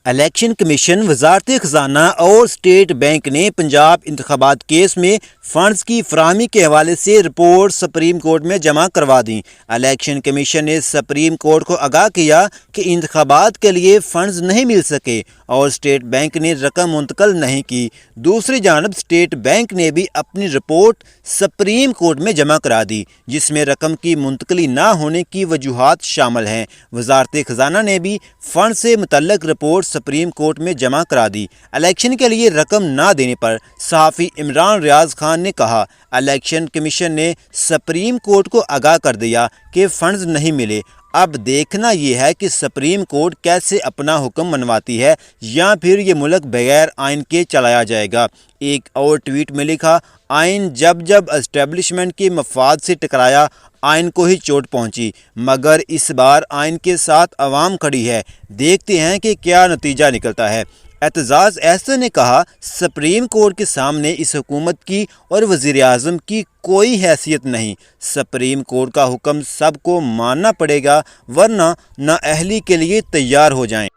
Election commission, وزارت خزانہ اور اسٹیٹ بینک نے پنجاب انتخابات کیس میں فنڈز کی فراہمی کے حوالے سے رپورٹ سپریم کورٹ میں جمع کروا دیں۔ الیکشن کمیشن نے سپریم کورٹ کو آگاہ کیا کہ انتخابات کے لیے فنڈز نہیں مل سکے اور اسٹیٹ بینک نے رقم منتقل نہیں کی۔ دوسری جانب اسٹیٹ بینک نے بھی اپنی رپورٹ سپریم کورٹ میں جمع کرا دی، جس میں رقم کی منتقلی نہ ہونے کی وجوہات شامل ہیں۔ وزارت خزانہ نے بھی فنڈ سے متعلق رپورٹ سپریم کورٹ میں جمع کرا دی۔ الیکشن کے لیے رقم نہ دینے پر صحافی عمران ریاض خان نے کہا، الیکشن کمیشن نے سپریم کورٹ کو آگاہ کر دیا کہ فنڈز نہیں ملے۔ اب دیکھنا یہ ہے کہ سپریم کورٹ کیسے اپنا حکم منواتی ہے یا پھر یہ ملک بغیر آئین کے چلایا جائے گا۔ ایک اور ٹویٹ میں لکھا، آئین جب اسٹیبلشمنٹ کے مفاد سے ٹکرایا، آئین کو ہی چوٹ پہنچی، مگر اس بار آئین کے ساتھ عوام کھڑی ہے۔ دیکھتے ہیں کہ کیا نتیجہ نکلتا ہے۔ اعتزاز احسن نے کہا، سپریم کورٹ کے سامنے اس حکومت کی اور وزیر اعظم کی کوئی حیثیت نہیں۔ سپریم کورٹ کا حکم سب کو ماننا پڑے گا، ورنہ نااہلی کے لیے تیار ہو جائیں۔